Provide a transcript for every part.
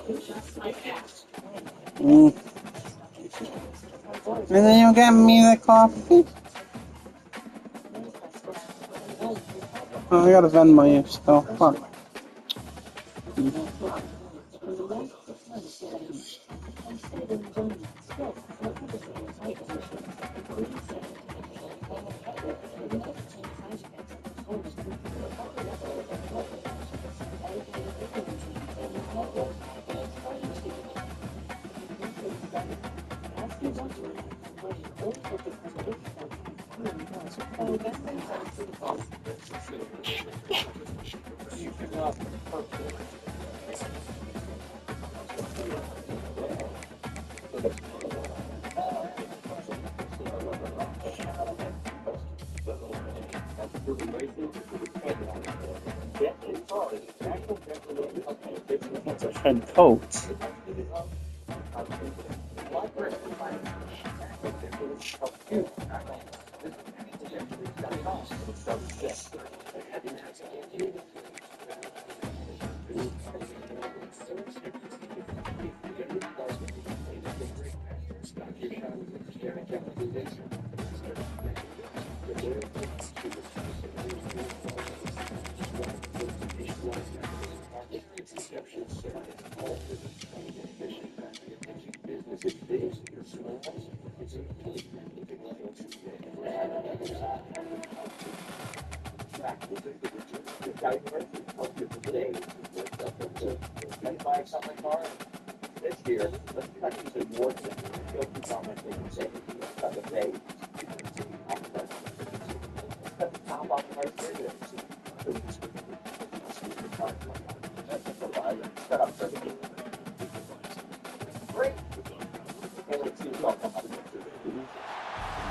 And then you get me the coffee. Oh, I gotta Venmo you still. Fuck. That's a head coach.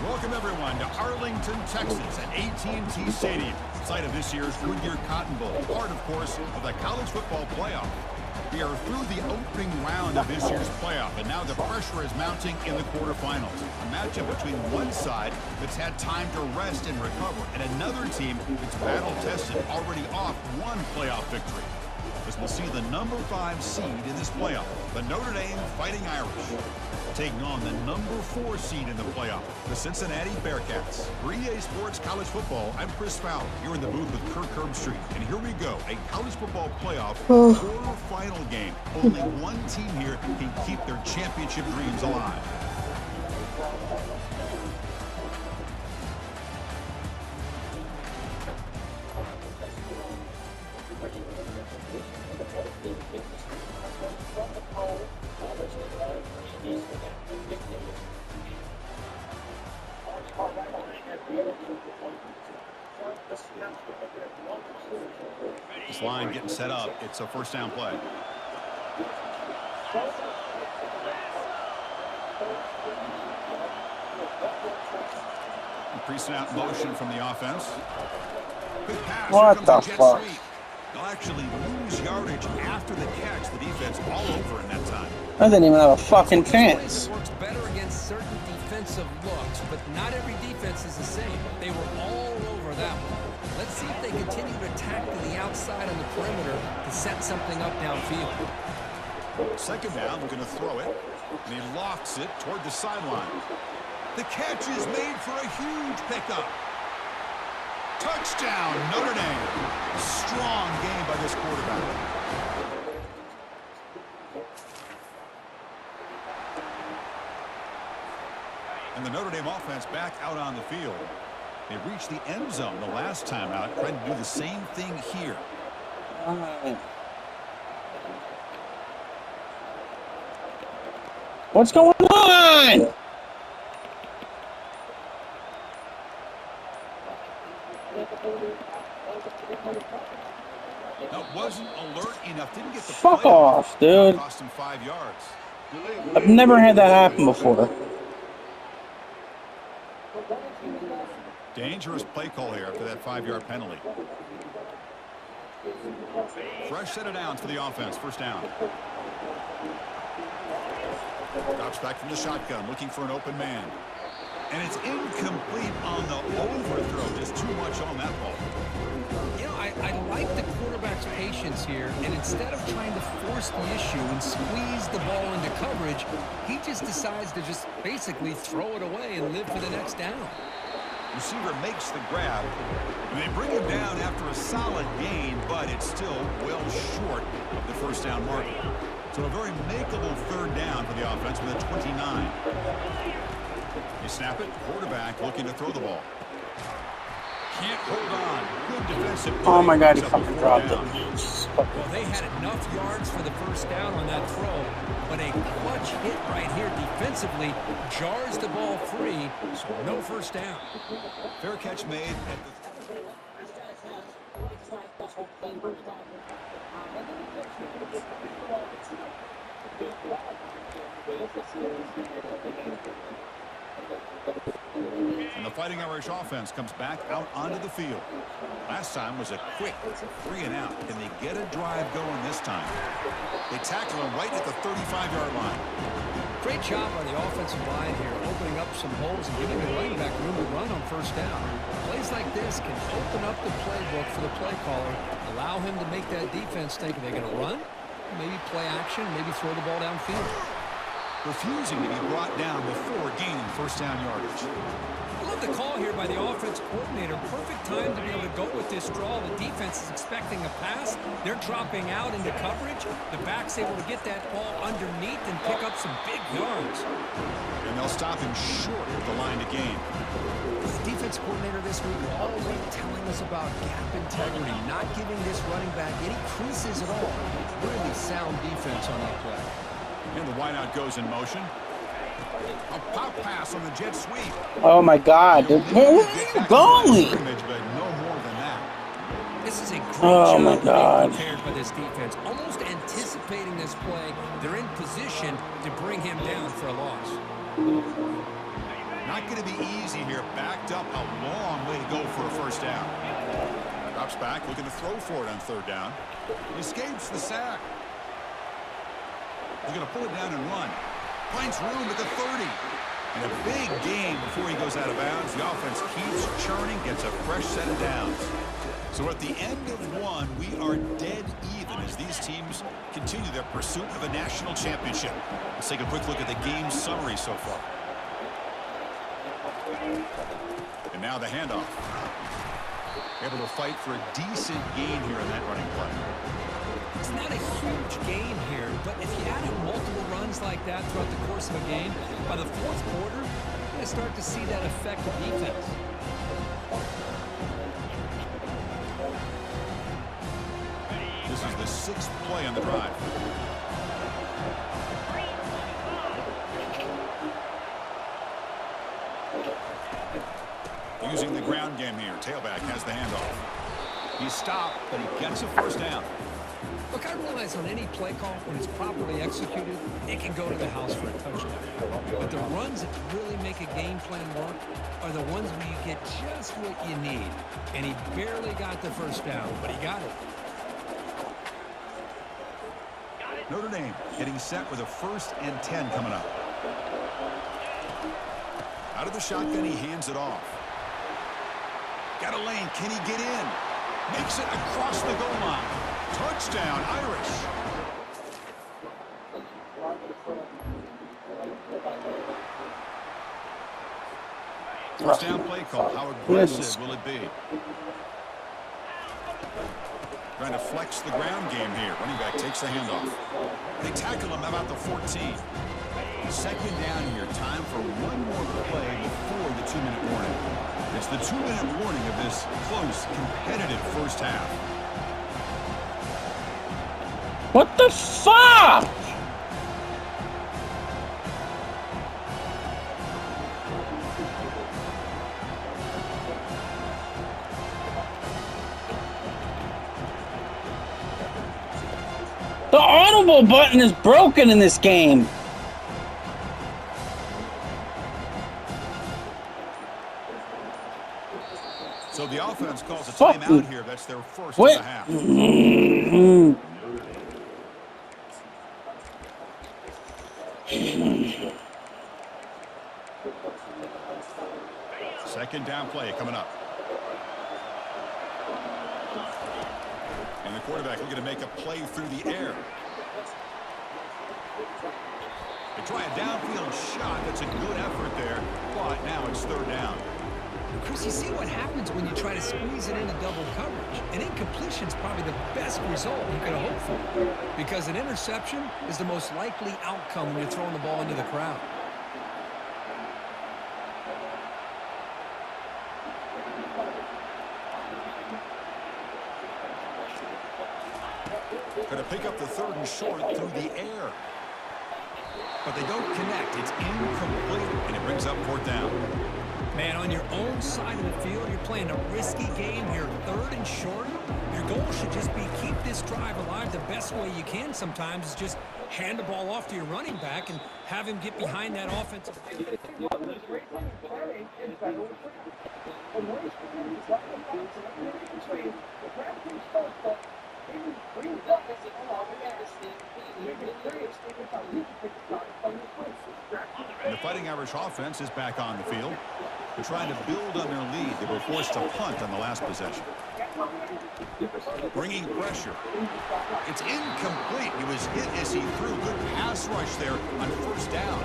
Welcome everyone to Arlington, Texas at AT&T Stadium, site of this year's Goodyear Cotton Bowl, part, of course, of the college football playoff. We are through the opening round of this year's playoff, and now the pressure is mounting in the quarterfinals. A matchup between one side that's had time to rest and recover, and another team that's battle-tested, already off one playoff victory. As we'll see the number 5 seed in this playoff, the Notre Dame Fighting Irish, taking on the number 4 seed in the playoff, the Cincinnati Bearcats. For EA Sports College Football, I'm Chris Fowler, here in the booth with Kirk Herbstreit. And here we go, a college football playoff quarter-final game. Only one team here can keep their championship dreams alive. This line getting set up. It's a first down play. Increasing out motion from the offense. Good pass. What the fuck? They'll actually lose yardage after the catch. The defense all over in that time. I didn't even have a fucking chance. It works better against certain defensive looks, but not every defense is the same. They were all over that one. Let's see if they continue to attack to the outside on the perimeter to set something up downfield. Second down, we're going to throw it, and he lofts it toward the sideline. The catch is made for a huge pickup. Touchdown, Notre Dame. A strong game by this quarterback. And the Notre Dame offense back out on the field. They reached the end zone the last time out, trying to do the same thing here. What's going on? Now, wasn't alert enough. Didn't get the Fuck off, dude. Cost him 5 yards. I've never had that happen before. Dangerous play call here after that 5-yard penalty. Fresh set of downs for the offense. First down. Drops back from the shotgun, looking for an open man. And it's incomplete on the overthrow. Just too much on that ball. You know, I like the quarterback's patience here, and instead of trying to force the issue and squeeze the ball into coverage, he just decides to just basically throw it away and live for the next down. Receiver makes the grab. And they bring him down after a solid gain, but it's still well short of the first down marker. So a very makeable third down for the offense with a 29. You snap it, quarterback looking to throw the ball. Can't hold on. Good defensive play. Oh my God, he fucking dropped it. Well, they had enough yards for the first down on that throw, but a clutch hit right here defensively jars the ball free, so no first down. Fair catch made at the... And the Fighting Irish offense comes back out onto the field. Last time was a quick 3-and-out. Can they get a drive going this time? They tackle him right at the 35-yard line. Great job by the offensive line here, opening up some holes and giving the running back room to run on first down. Plays like this can open up the playbook for the play caller, allow him to make that defense think, are they going to run? Maybe play action, maybe throw the ball downfield. Refusing to be brought down before gaining first down yardage. I love the call here by the offense coordinator. Perfect time to be able to go with this draw. The defense is expecting a pass. They're dropping out into coverage. The back's able to get that ball underneath and pick up some big yards. And they'll stop him short of the line to gain. The defense coordinator this week all week telling us about gap integrity, not giving this running back any creases at all. Really sound defense on that play. And the wideout goes in motion. A pop pass on the jet sweep. Oh my God, dude. Where are you going? But no more than that. This is a great Oh job my being God. prepared by this defense. Almost anticipating this play. They're in position to bring him down for a loss. Not going to be easy here. Backed up a long way to go for a first down. Drops back, looking to throw for it on third down. He escapes the sack. He's going to pull it down and run. Finds room at the 30. And a big gain before he goes out of bounds. The offense keeps churning, gets a fresh set of downs. So at the end of one, we are dead even as these teams continue their pursuit of a national championship. Let's take a quick look at the game summary so far. And now the handoff. Able to fight for a decent gain here in that running play. It's not a huge gain here, but if you add in multiple runs like that throughout the course of a game, by the fourth quarter, you're going to start to see that effect of defense. This is the sixth play on the drive. Using the ground game here. Tailback has the handoff. He's stopped, but he gets a first down. Look, I realize on any play call, when it's properly executed, it can go to the house for a touchdown. But the runs that really make a game plan work are the ones where you get just what you need. And he barely got the first down, but he got it. Notre Dame getting set with a 1st and 10 coming up. Out of the shotgun, he hands it off. Got a lane. Can he get in? Makes it across the goal line. Touchdown, Irish. First down play call. How aggressive will it be? Trying to flex the ground game here. Running back takes the handoff. They tackle him about the 14. Second down here. Time for one more play before the 2-minute warning. It's the 2-minute warning of this close, competitive first half. What the fuck? The audible button is broken in this game. So the offense calls a timeout here. That's their first What? of the half. second down play coming up. And the quarterback looking to make a play through the air. They try a downfield shot. That's a good effort there, but now it's third down. Chris, you see what happens when you try to squeeze it into double coverage. An incompletion is probably the best result you could hope for, because an interception is the most likely outcome when you're throwing the ball into the crowd. Going to pick up the third and short through the air. But they don't connect. It's incomplete, and it brings up fourth down. Man, on your own side of the field, you're playing a risky game here, third and short. Your goal should just be keep this drive alive the best way you can sometimes is just hand the ball off to your running back and have him get behind that offensive. And the Fighting Irish offense is back on the field. They're trying to build on their lead. They were forced to punt on the last possession. Bringing pressure. It's incomplete. He was hit as he threw. Good pass rush there on first down.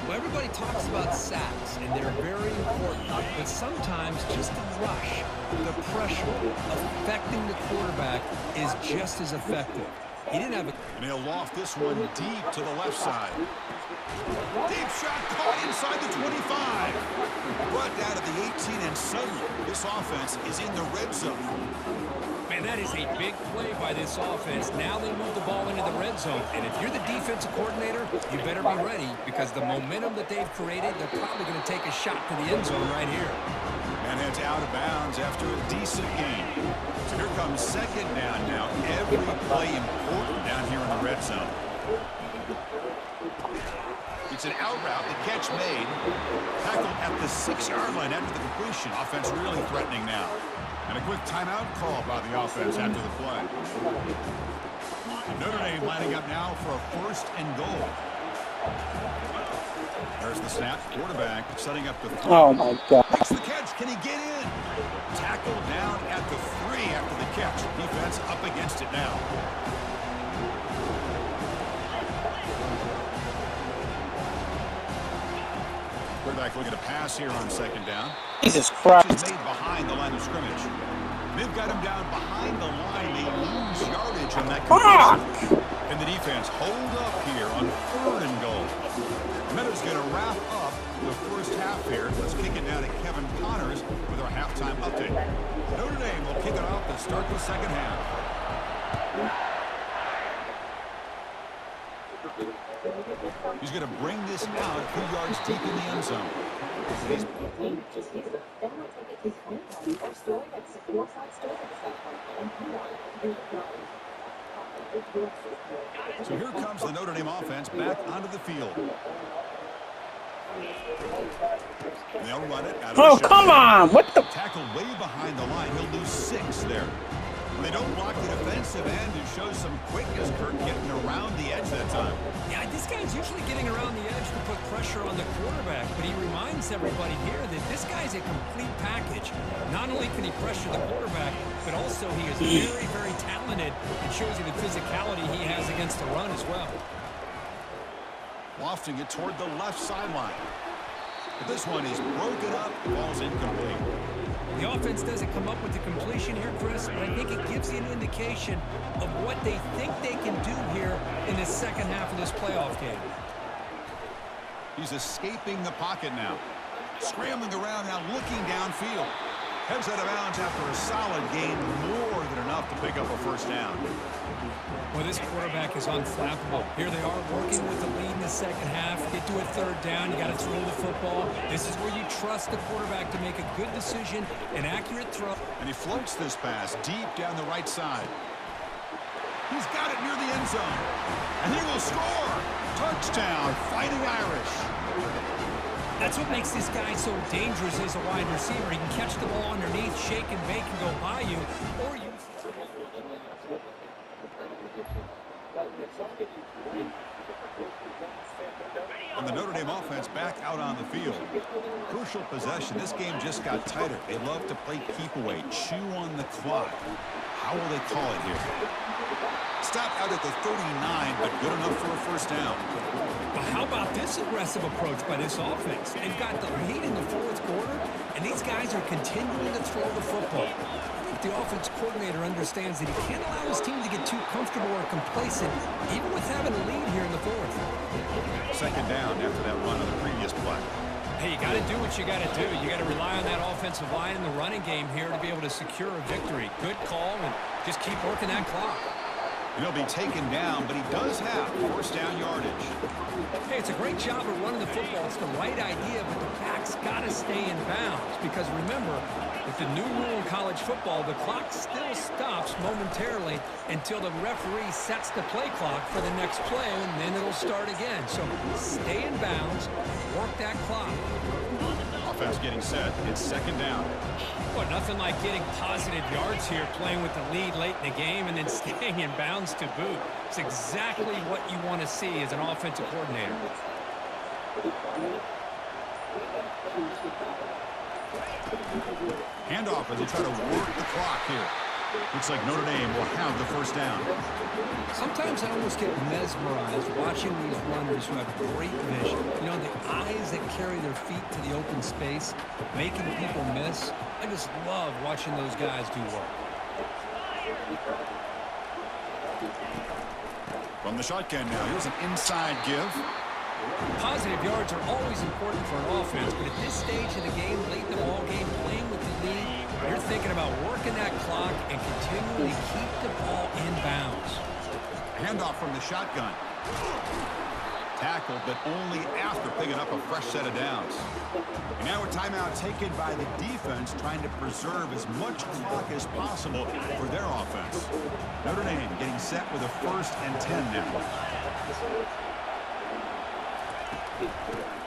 Well, everybody talks about sacks, and they're very important. But sometimes just the rush, the pressure, affecting the quarterback is just as effective. He didn't have a... And he'll loft this one deep to the left side. Deep shot caught inside the 25. Brought down to the 18, and suddenly this offense is in the red zone. Man, that is a big play by this offense. Now they move the ball into the red zone. And if you're the defensive coordinator, you better be ready because the momentum that they've created, they're probably going to take a shot to the end zone right here. And heads out of bounds after a decent gain. So here comes second down now. Every play important down here in the red zone. It's an out route. The catch made. Tackled at the 6-yard line after the completion. Offense really threatening now. And a quick timeout call by the offense after the play. Notre Dame lining up now for a first and goal. There's the snap. Quarterback setting up the throw. Oh, my God. Makes the catch. Can he get in? Tackle down at the 3 after the catch. Defense up against it now. Quarterback looking to pass here on second down. Jesus Catch is Christ. made behind the line of scrimmage. They've got him down behind the line. They lose yardage on that completion. And the defense hold up here on third and goal. Meadows going to wrap up the first half here. Let's kick it down to Kevin Connors with our halftime update. Notre Dame will kick it off to start the second half. He's going to bring this out 2 yards deep in the end zone. So here comes the Notre Dame offense back onto the field. And they'll run it out of Oh, the come on. What the? tackle way behind the line. He'll lose 6 there. When they don't block the defensive end, it shows some quickness, Kurt, getting around the edge that time. Yeah, this guy's usually getting around the edge to put pressure on the quarterback, but he reminds everybody here that this guy's a complete package. Not only can he pressure the quarterback, but also he is very, very talented and shows you the physicality he has against the run as well. Lofting it toward the left sideline. But this one is broken up. Ball's incomplete. The offense doesn't come up with the completion here, Chris, but I think it gives you an indication of what they think they can do here in the second half of this playoff game. He's escaping the pocket now. Scrambling around now, looking downfield. Heads out of bounds after a solid gain, more than enough to pick up a first down. Well, this quarterback is unflappable. Here they are working with the lead in the second half. Get to a third down. You got to throw the football. This is where you trust the quarterback to make a good decision, an accurate throw. And he floats this pass deep down the right side. He's got it near the end zone. And he will score. Touchdown, Fighting Irish. That's what makes this guy so dangerous as a wide receiver. He can catch the ball underneath, shake and bake, and go by you, or you... And the Notre Dame offense back out on the field. Crucial possession. This game just got tighter. They love to play keep away, chew on the clock. How will they call it here? Stop out at the 39, but good enough for a first down. But how about this aggressive approach by this offense? They've got the lead in the fourth quarter, and these guys are continuing to throw the football. I think the offense coordinator understands that he can't allow his team to get too comfortable or complacent, even with having a lead here in the fourth. Second down after that run on the previous play. Hey, you got to do what you got to do. You got to rely on that offensive line in the running game here to be able to secure a victory. Good call, and just keep working that clock. He'll be taken down, but he does have first down yardage. Hey, it's a great job of running the football. It's the right idea, but the back's got to stay in bounds. Because remember, with the new rule in college football, the clock still stops momentarily until the referee sets the play clock for the next play, and then it'll start again. So stay in bounds, work that clock. Offense getting set. It's second down. Well, nothing like getting positive yards here, playing with the lead late in the game, and then staying in bounds to boot. It's exactly what you want to see as an offensive coordinator. Handoff as they try to work the clock here. Looks like Notre Dame will have the first down. Sometimes I almost get mesmerized watching these runners who have great vision. You know, the eyes that carry their feet to the open space, making people miss. I just love watching those guys do work. From the shotgun now, here's an inside give. Positive yards are always important for an offense, but at this stage of the game, late in the ball game, playing with the lead, you're thinking about working that clock and continually keep the ball in bounds. Handoff from the shotgun. Tackled, but only after picking up a fresh set of downs. And now a timeout taken by the defense, trying to preserve as much clock as possible for their offense. Notre Dame getting set with a 1st and 10 now.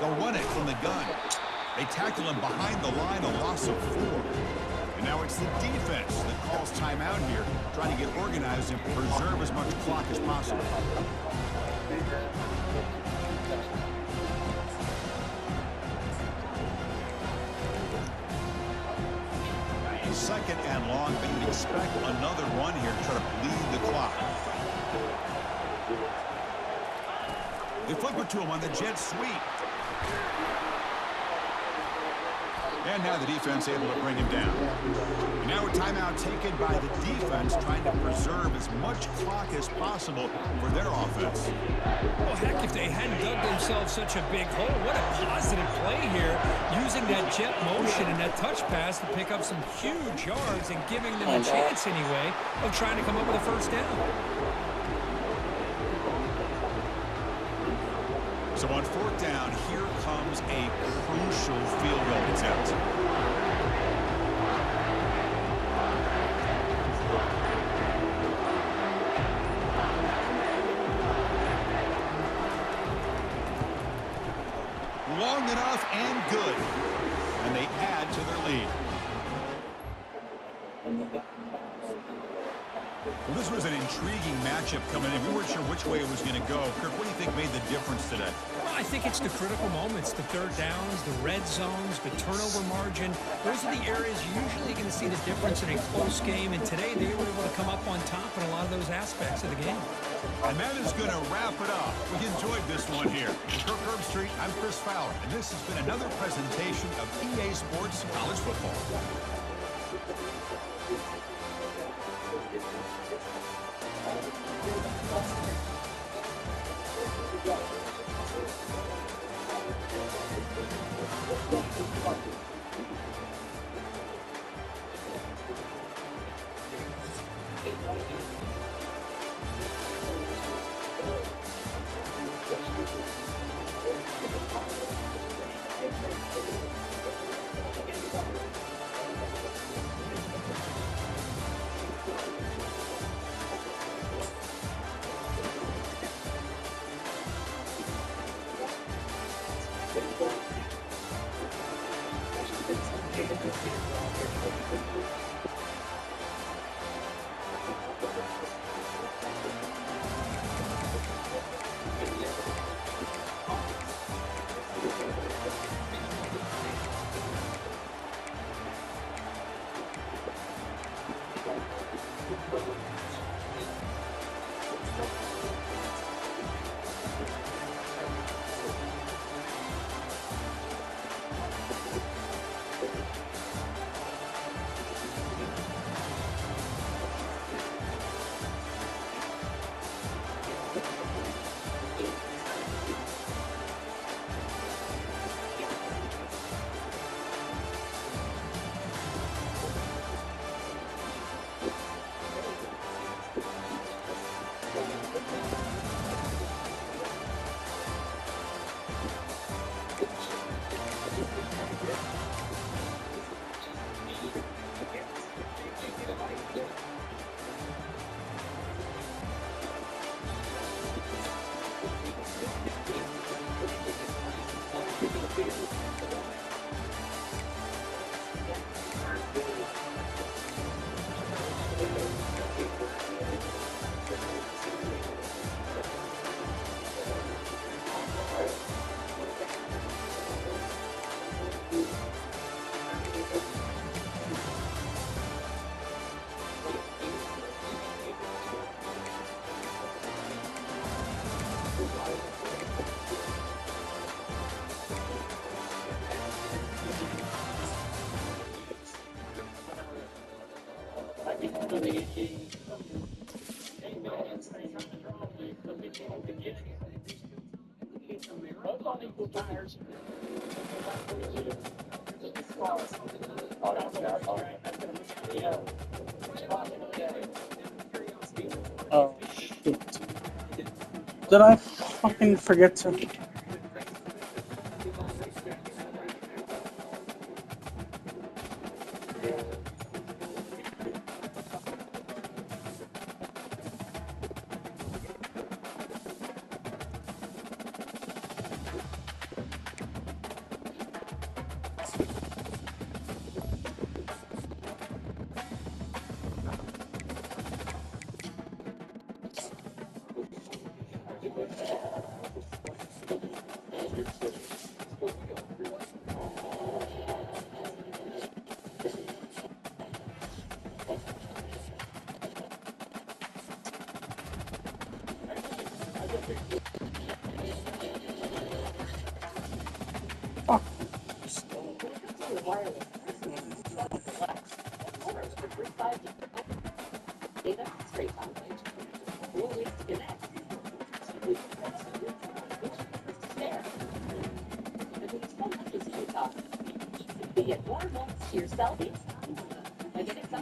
They'll run it from the gun. They tackle him behind the line, a loss of 4. And now it's the defense that calls timeout here, trying to get organized and preserve as much clock as possible. Second and long, but you'd expect another run here to try to bleed the clock. They flip it to him on the jet sweep. And now the defense able to bring him down. And now a timeout taken by the defense, trying to preserve as much clock as possible for their offense. Well, heck, if they hadn't dug themselves such a big hole, what a positive play here, using that jet motion and that touch pass to pick up some huge yards and giving them a chance anyway of trying to come up with a first down. So on 4th down, here comes a crucial field goal attempt. Long enough and good. And they add to their lead. Well, this was an intriguing matchup coming in. We weren't sure which way it was going to go. Kirk, what do you think made the difference today? Well, I think it's the critical moments, the third downs, the red zones, the turnover margin. Those are the areas you're usually going to see the difference in a close game, and today they were able to come up on top in a lot of those aspects of the game. And that is going to wrap it up. We enjoyed this one here. For Kirk Herbstreit, I'm Chris Fowler, and this has been another presentation of EA Sports College Football. Oh, shit. Did I fucking forget to... Fuck. Be it more moments to your selfies